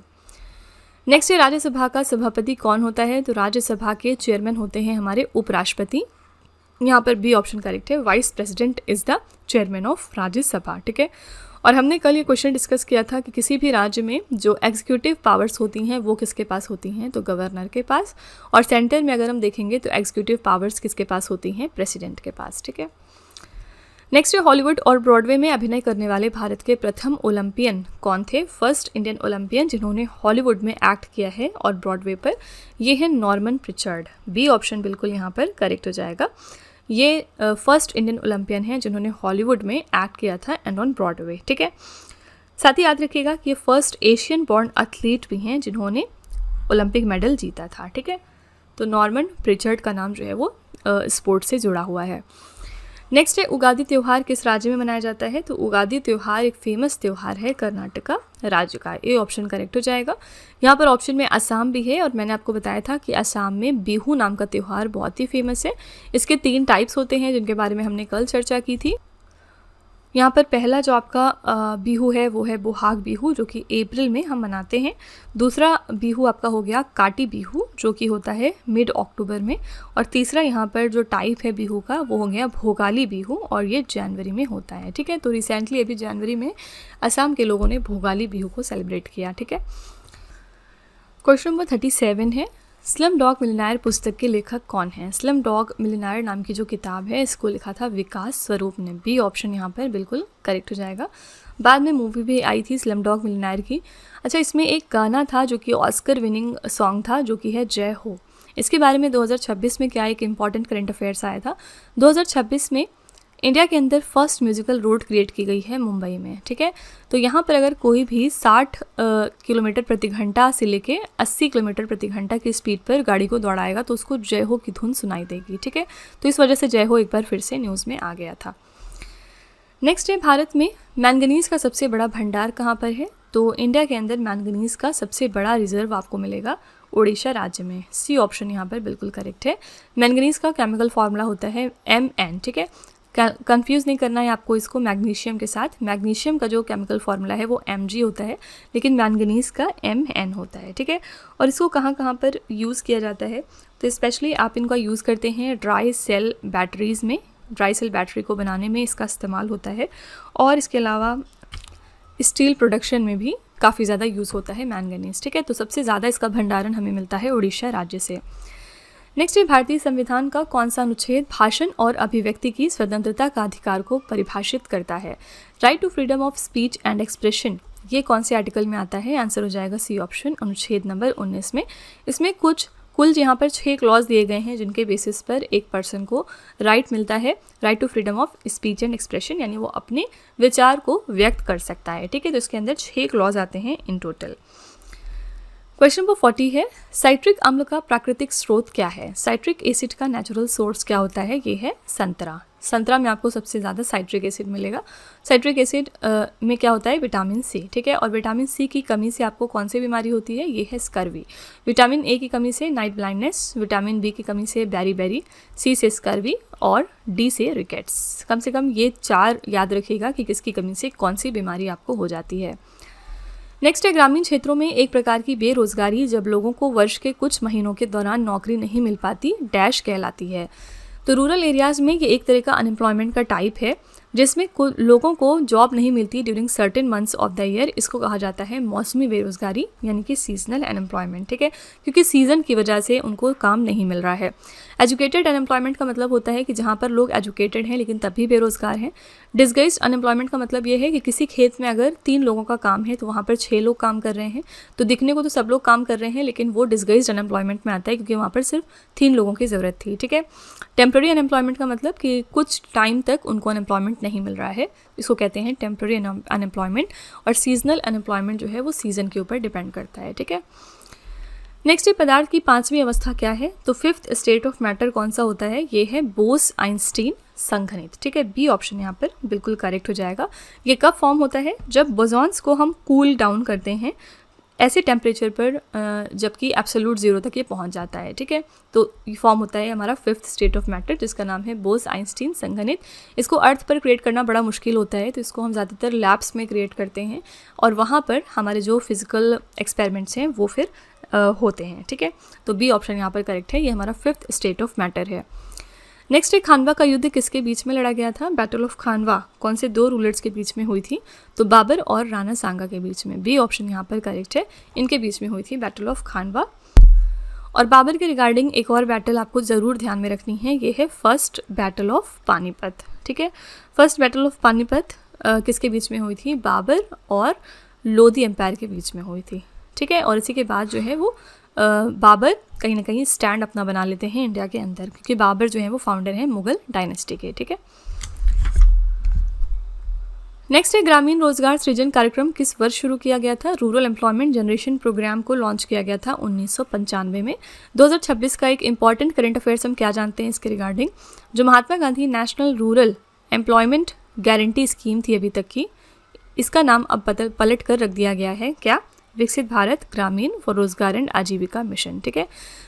नेक्स्ट है राज्यसभा का सभापति कौन होता है? तो राज्यसभा के चेयरमैन होते हैं हमारे उपराष्ट्रपति। यहाँ पर बी ऑप्शन करेक्ट है, vice president is the chairman of Rajya Sabha, ठीक है। और हमने कल ये क्वेश्चन डिस्कस किया था कि किसी भी राज्य में जो एग्जीक्यूटिव पावर्स होती हैं वो किसके पास होती हैं? तो गवर्नर के पास। और सेंटर में अगर हम देखेंगे तो एग्जीक्यूटिव पावर्स किसके पास होती हैं? प्रेसिडेंट के पास, ठीक है। नेक्स्ट है हॉलीवुड और ब्रॉडवे में अभिनय करने वाले भारत के प्रथम ओलंपियन कौन थे? फर्स्ट इंडियन ओलंपियन जिन्होंने हॉलीवुड में एक्ट किया है और ब्रॉडवे पर, ये है नॉर्मन प्रिचर्ड। बी ऑप्शन बिल्कुल यहाँ पर करेक्ट हो जाएगा। ये फर्स्ट इंडियन ओलंपियन है जिन्होंने हॉलीवुड में एक्ट किया था एंड ऑन ब्रॉडवे, ठीक है। साथ ही याद रखिएगा कि ये फर्स्ट एशियन बॉर्न एथलीट भी हैं जिन्होंने ओलंपिक मेडल जीता था, ठीक है। तो नॉर्मन प्रिचर्ड का नाम जो है वो स्पोर्ट्स से जुड़ा हुआ है। नेक्स्ट है उगादी त्यौहार किस राज्य में मनाया जाता है? तो उगादी त्यौहार एक फेमस त्यौहार है कर्नाटका राज्य का। ए ऑप्शन करेक्ट हो जाएगा। यहाँ पर ऑप्शन में असम भी है और मैंने आपको बताया था कि असम में बिहू नाम का त्यौहार बहुत ही फेमस है। इसके 3 टाइप्स होते हैं जिनके बारे में हमने कल चर्चा की थी। यहाँ पर पहला जो आपका बिहू है वो है बोहाग बिहू जो कि अप्रैल में हम मनाते हैं। दूसरा बिहू आपका हो गया काटी बिहू जो कि होता है मिड अक्टूबर में। और तीसरा यहाँ पर जो टाइप है बिहू का वो हो गया भोगाली बिहू और ये जनवरी में होता है, ठीक है। तो रिसेंटली अभी जनवरी में असम के लोगों ने भोगाली बिहू को सेलिब्रेट किया, ठीक है। क्वेश्चन नंबर 37 है, स्लम डॉग मिलियनेयर पुस्तक के लेखक कौन है? स्लम डॉग मिलियनेयर नाम की जो किताब है इसको लिखा था विकास स्वरूप ने। बी ऑप्शन यहाँ पर बिल्कुल करेक्ट हो जाएगा। बाद में मूवी भी आई थी स्लम डॉग मिलियनेयर की। अच्छा, इसमें एक गाना था जो कि ऑस्कर विनिंग सॉन्ग था जो कि है जय हो। इसके बारे में 2026 में क्या एक इंपॉर्टेंट करंट अफेयर्स आया था। 2026 में इंडिया के अंदर फर्स्ट म्यूजिकल रोड क्रिएट की गई है मुंबई में, ठीक है। तो यहाँ पर अगर कोई भी 60 किलोमीटर प्रति घंटा से लेके 80 किलोमीटर प्रति घंटा की स्पीड पर गाड़ी को दौड़ाएगा तो उसको जय हो की धुन सुनाई देगी, ठीक है। तो इस वजह से जय हो एक बार फिर से न्यूज़ में आ गया था। नेक्स्ट है भारत में मैंगनीज़ का सबसे बड़ा भंडार कहाँ पर है? तो इंडिया के अंदर मैंगनीज़ का सबसे बड़ा रिजर्व आपको मिलेगा ओडिशा राज्य में। सी ऑप्शन यहाँ पर बिल्कुल करेक्ट है। मैंगनीज़ का केमिकल फार्मूला होता है Mn, ठीक है। कंफ्यूज नहीं करना है आपको इसको मैग्नीशियम के साथ। मैग्नीशियम का जो केमिकल फार्मूला है वो Mg होता है लेकिन मैंगनीज़ का Mn होता है, ठीक है। और इसको कहाँ कहाँ पर यूज़ किया जाता है? तो स्पेशली आप इनका यूज़ करते हैं ड्राई सेल बैटरीज़ में। ड्राई सेल बैटरी को बनाने में इसका इस्तेमाल होता है और इसके अलावा स्टील प्रोडक्शन में भी काफ़ी ज़्यादा यूज़ होता है मैंगनीज़, ठीक है। तो सबसे ज़्यादा इसका भंडारण हमें मिलता है उड़ीसा राज्य से। नेक्स्ट है भारतीय संविधान का कौन सा अनुच्छेद भाषण और अभिव्यक्ति की स्वतंत्रता का अधिकार को परिभाषित करता है? Right to freedom of speech and expression, ये कौन से आर्टिकल में आता है? आंसर हो जाएगा सी ऑप्शन, अनुच्छेद नंबर 19 में। इसमें कुल यहाँ पर 6 क्लॉज दिए गए हैं जिनके बेसिस पर एक पर्सन को राइट मिलता है, right to freedom of speech and expression, यानी वो अपने विचार को व्यक्त कर सकता है, ठीक है। तो इसके अंदर 6 क्लॉज आते हैं इन टोटल। क्वेश्चन नंबर 40 है, साइट्रिक अम्ल का प्राकृतिक स्रोत क्या है? साइट्रिक एसिड का नेचुरल सोर्स क्या होता है? ये है संतरा। संतरा में आपको सबसे ज़्यादा साइट्रिक एसिड मिलेगा। साइट्रिक एसिड में क्या होता है? विटामिन सी, ठीक है। और विटामिन सी की कमी से आपको कौन सी बीमारी होती है? ये है स्कर्वी। विटामिन ए की कमी से नाइट ब्लाइंडनेस, विटामिन बी की कमी से बैरी, सी से स्कर्वी और डी से रिकेट्स। कम से कम ये 4 याद रखिएगा कि किसकी कमी से कौन सी बीमारी आपको हो जाती है। नेक्स्ट है ग्रामीण क्षेत्रों में एक प्रकार की बेरोजगारी जब लोगों को वर्ष के कुछ महीनों के दौरान नौकरी नहीं मिल पाती, डैश कहलाती है। तो रूरल एरियाज़ में ये एक तरह का अनएम्प्लॉयमेंट का टाइप है। जिसमें लोगों को जॉब नहीं मिलती during certain months of the year, इसको कहा जाता है मौसमी बेरोजगारी यानी कि सीजनल अनएम्प्लॉयमेंट, ठीक है, क्योंकि सीज़न की वजह से उनको काम नहीं मिल रहा है। एजुकेटेड अनएम्प्लॉयमेंट का मतलब होता है कि जहाँ पर लोग एजुकेटेड हैं लेकिन तब भी बेरोजगार हैं। डिस्गाइज्ड अनएम्प्लॉयमेंट का मतलब ये है कि किसी खेत में अगर 3 लोगों का काम है तो वहाँ पर 6 लोग काम कर रहे हैं, तो दिखने को तो सब लोग काम कर रहे हैं लेकिन वो डिस्गाइज्ड अनएम्प्लॉयमेंट में आता है क्योंकि वहाँ पर सिर्फ 3 लोगों की ज़रूरत थी, ठीक है। टेम्प्रेरी अनएम्प्लॉयमेंट का मतलब कि कुछ टाइम तक उनको अनएम्प्लॉयमेंट नहीं मिल रहा है, इसको कहते हैं टेम्प्रेरी अनएम्प्लॉयमेंट। और सीजनल अनएम्प्लॉयमेंट जो है वो सीज़न के ऊपर डिपेंड करता है, ठीक है। नेक्स्ट है पदार्थ की 5वीं अवस्था क्या है, तो 5th स्टेट ऑफ मैटर कौन सा होता है, ये है बोस-आइंस्टीन संघनित, ठीक है। बी ऑप्शन यहाँ पर बिल्कुल करेक्ट हो जाएगा। ये कब फॉर्म होता है, जब बोसॉन्स को हम कूल डाउन करते हैं ऐसे टेम्परेचर पर जबकि एब्सोल्यूट ज़ीरो तक ये पहुँच जाता है, ठीक है। तो ये फॉर्म होता है हमारा 5th स्टेट ऑफ मैटर जिसका नाम है बोस-आइंस्टीन संघनित। इसको अर्थ पर क्रिएट करना बड़ा मुश्किल होता है, तो इसको हम ज़्यादातर लैब्स में क्रिएट करते हैं और वहाँ पर हमारे जो फिजिकल एक्सपेरिमेंट्स हैं वो फिर होते हैं, ठीक है। तो बी ऑप्शन यहाँ पर करेक्ट है, ये हमारा 5th स्टेट ऑफ मैटर है। नेक्स्ट है खानवा का युद्ध किसके बीच में लड़ा गया था, बैटल ऑफ खानवा कौन से 2 रूलर्स के बीच में हुई थी, तो बाबर और राणा सांगा के बीच में। बी ऑप्शन यहाँ पर करेक्ट है, इनके बीच में हुई थी बैटल ऑफ खानवा। और बाबर के रिगार्डिंग एक और बैटल आपको ज़रूर ध्यान में रखनी है, ये है फर्स्ट बैटल ऑफ पानीपत, ठीक है। फर्स्ट बैटल ऑफ पानीपत किसके बीच में हुई थी, बाबर और लोधी एम्पायर के बीच में हुई थी, ठीक है। और इसी के बाद जो है वो बाबर कहीं ना कहीं स्टैंड अपना बना लेते हैं इंडिया के अंदर, क्योंकि बाबर जो है वो फाउंडर हैं मुगल डायनेस्टी के, ठीक है। नेक्स्ट है ग्रामीण रोजगार सृजन कार्यक्रम किस वर्ष शुरू किया गया था, रूरल एम्प्लॉयमेंट जनरेशन प्रोग्राम को लॉन्च किया गया था 1995 में। 2026 का एक इंपॉर्टेंट करंट अफेयर्स हम क्या जानते हैं इसके रिगार्डिंग, जो Mahatma Gandhi National Rural Employment Guarantee Scheme थी अभी तक की, इसका नाम अब पलट कर रख दिया गया है क्या, विकसित भारत ग्रामीण फॉर रोजगार एंड आजीविका मिशन, ठीक है।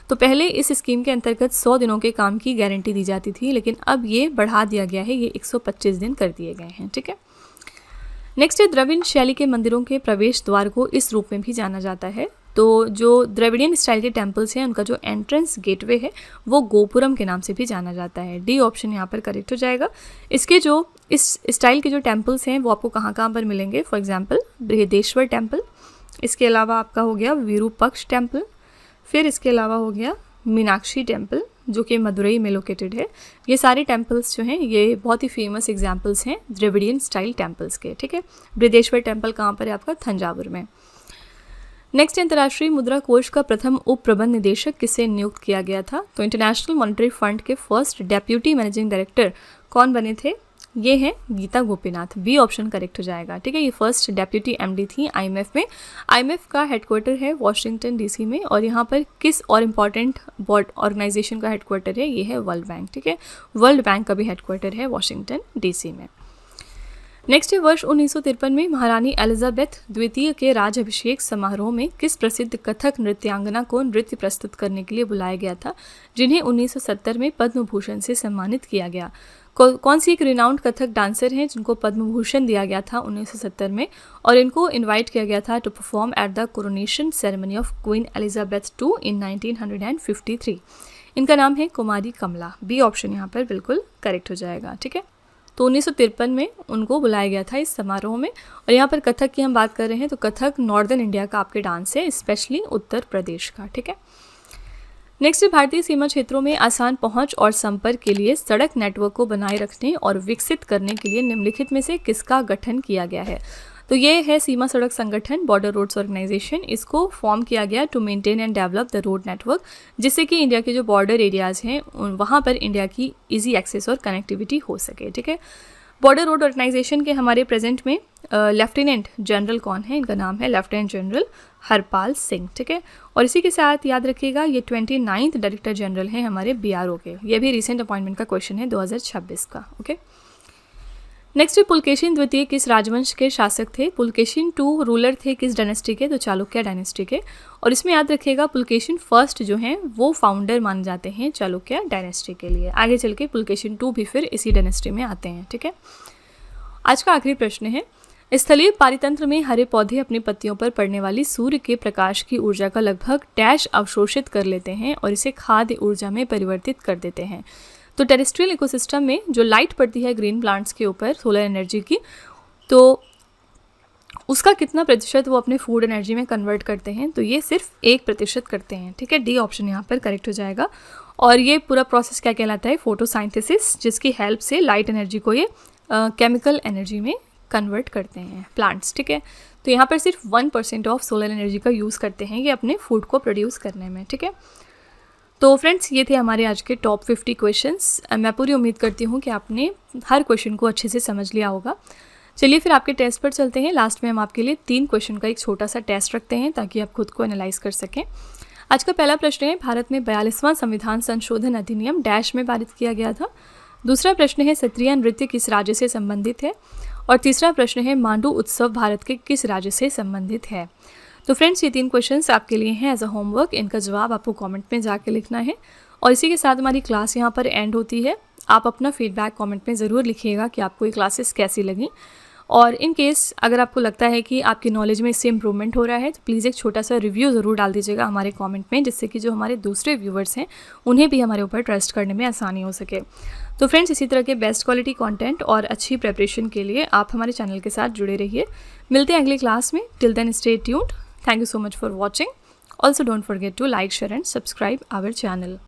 तो पहले इस स्कीम के अंतर्गत 100 दिनों के काम की गारंटी दी जाती थी, लेकिन अब ये बढ़ा दिया गया है, ये 125 दिन कर दिए गए हैं, ठीक है। नेक्स्ट है द्रविड़ शैली के मंदिरों के प्रवेश द्वार को इस रूप में भी जाना जाता है, तो जो द्रविडियन स्टाइल के टेम्पल्स हैं उनका जो एंट्रेंस गेटवे है वो गोपुरम के नाम से भी जाना जाता है। डी ऑप्शन यहाँ पर करेक्ट हो जाएगा। इसके जो इस स्टाइल के जो टेम्पल्स हैं वो आपको कहाँ कहाँ पर मिलेंगे, फॉर एग्जाम्पल बृहदेश्वर टेम्पल, इसके अलावा आपका हो गया विरूपक्ष टेम्पल, फिर इसके अलावा हो गया मीनाक्षी टेम्पल जो कि मदुरई में लोकेटेड है। ये सारे टेम्पल्स जो हैं ये बहुत ही फेमस एग्जाम्पल्स हैं द्रविडियन स्टाइल टेम्पल्स के, ठीक है। बृहदेश्वर टेम्पल कहाँ पर है आपका, थंजावुर में। नेक्स्ट अंतर्राष्ट्रीय मुद्रा कोष का प्रथम उप प्रबंध निदेशक किसे नियुक्त किया गया था, तो इंटरनेशनल मॉनेटरी फंड के फर्स्ट डेप्यूटी मैनेजिंग डायरेक्टर कौन बने थे, ये है Gita Gopinath. B option correct हो जाएगा, ठीक है। ये फर्स्ट डेप्यूटी एमडी थी आईएमएफ में। आईएमएफ का हेडक्वार्टर है वॉशिंगटन डीसी में, और यहाँ पर किस और इम्पॉर्टेंट बोर्ड ऑर्गेनाइजेशन का हेडक्वार्टर है, ये है वर्ल्ड बैंक, ठीक है। वर्ल्ड बैंक का भी हेडक्वार्टर है वॉशिंगटन डीसी में। नेक्स्ट है वर्ष 1953 में महारानी एलिजाबेथ द्वितीय के राजाभिषेक समारोह में किस प्रसिद्ध कथक नृत्यांगना को नृत्य प्रस्तुत करने के लिए बुलाया गया था, जिन्हें 1970 में पद्म भूषण से सम्मानित किया गया। कौन सी एक रिनाउंड कथक डांसर हैं जिनको पद्म भूषण दिया गया था 1970 में, और इनको इनवाइट किया गया था to perform at the coronation ceremony of Queen Elizabeth II इन 1953। इनका नाम है कुमारी कमला। बी ऑप्शन यहाँ पर बिल्कुल करेक्ट हो जाएगा, ठीक है। तो 1953 में उनको बुलाया गया था इस समारोह में। और यहाँ पर कथक की हम बात कर रहे हैं तो कथक नॉर्दर्न इंडिया का आपके डांस है, स्पेशली उत्तर प्रदेश का, ठीक है। नेक्स्ट भारतीय सीमा क्षेत्रों में आसान पहुंच और संपर्क के लिए सड़क नेटवर्क को बनाए रखने और विकसित करने के लिए निम्नलिखित में से किसका गठन किया गया है, तो ये है Seema Sadak Sangathan, Border Roads Organisation. इसको फॉर्म किया गया to maintain and develop the road network, जिससे कि इंडिया के जो बॉर्डर एरियाज़ हैं वहाँ पर इंडिया की ईजी एक्सेस और कनेक्टिविटी हो सके, ठीक है। बॉर्डर रोड ऑर्गेनाइजेशन के हमारे प्रेजेंट में लेफ्टिनेंट जनरल कौन है, इनका नाम है लेफ्टिनेंट जनरल हरपाल सिंह, ठीक है। और इसी के साथ याद रखिएगा ये 29th डायरेक्टर जनरल हैं हमारे BRO के। ये भी रिसेंट अपॉइंटमेंट का क्वेश्चन है 2026 का, ओके। नेक्स्ट पुलकेशिन द्वितीय किस राजवंश के शासक थे, पुलकेशिन II रूलर थे किस डायनेस्टी के, तो चालुक्य डायनेस्टी के। और इसमें याद रखिएगा पुलकेशिन फर्स्ट जो हैं वो फाउंडर माने जाते हैं चालुक्य डायनेस्टी के लिए। आगे चल के पुलकेशिन II भी फिर इसी डायनेस्टी में आते हैं, ठीक है। आज का आखिरी प्रश्न है, स्थलीय पारितंत्र में हरे पौधे अपनी पत्तियों पर पड़ने वाली सूर्य के प्रकाश की ऊर्जा का लगभग डैश अवशोषित कर लेते हैं और इसे खाद्य ऊर्जा में परिवर्तित कर देते हैं। तो टेरेस्ट्रियल इकोसिस्टम में जो लाइट पड़ती है ग्रीन प्लांट्स के ऊपर सोलर एनर्जी की, तो उसका कितना प्रतिशत वो अपने फूड एनर्जी में कन्वर्ट करते हैं, तो ये सिर्फ 1% करते हैं। ठीक है, डी ऑप्शन यहाँ पर करेक्ट हो जाएगा। और ये पूरा प्रोसेस क्या कहलाता है, फोटोसाइंथेसिस, जिसकी हेल्प से लाइट एनर्जी को ये केमिकल एनर्जी में कन्वर्ट करते हैं प्लांट्स। ठीक है, तो यहाँ पर सिर्फ 1% ऑफ सोलर एनर्जी का यूज़ करते हैं ये अपने फूड को प्रोड्यूस करने में। ठीक है, तो फ्रेंड्स ये थे हमारे आज के टॉप 50 क्वेश्चंस। मैं पूरी उम्मीद करती हूँ कि आपने हर क्वेश्चन को अच्छे से समझ लिया होगा। चलिए फिर आपके टेस्ट पर चलते हैं। लास्ट में हम आपके लिए 3 क्वेश्चन का एक छोटा सा टेस्ट रखते हैं ताकि आप खुद को एनालाइज कर सकें। आज का पहला प्रश्न है, भारत में 42वां संविधान संशोधन अधिनियम डैश में पारित किया गया था। दूसरा प्रश्न है, सत्रिया नृत्य किस राज्य से संबंधित है। और तीसरा प्रश्न है, मांडू उत्सव भारत के किस राज्य से संबंधित है। तो फ्रेंड्स ये 3 क्वेश्चंस आपके लिए हैं एज अ होमवर्क। इनका जवाब आपको कमेंट में जाके लिखना है। और इसी के साथ हमारी क्लास यहाँ पर एंड होती है। आप अपना फीडबैक कमेंट में ज़रूर लिखिएगा कि आपको ये क्लासेस कैसी लगी। और इन केस अगर आपको लगता है कि आपकी नॉलेज में इससे इम्प्रूवमेंट हो रहा है तो प्लीज़ एक छोटा सा रिव्यू ज़रूर डाल दीजिएगा हमारे कमेंट में, जिससे कि जो हमारे दूसरे व्यूवर्स हैं उन्हें भी हमारे ऊपर ट्रस्ट करने में आसानी हो सके। तो फ्रेंड्स इसी तरह के बेस्ट क्वालिटी कंटेंट और अच्छी प्रिपरेशन के लिए आप हमारे चैनल के साथ जुड़े रहिए। मिलते हैं अगली क्लास में। Till then stay tuned. Thank you so much for watching. Also don't forget to like, share and subscribe our channel.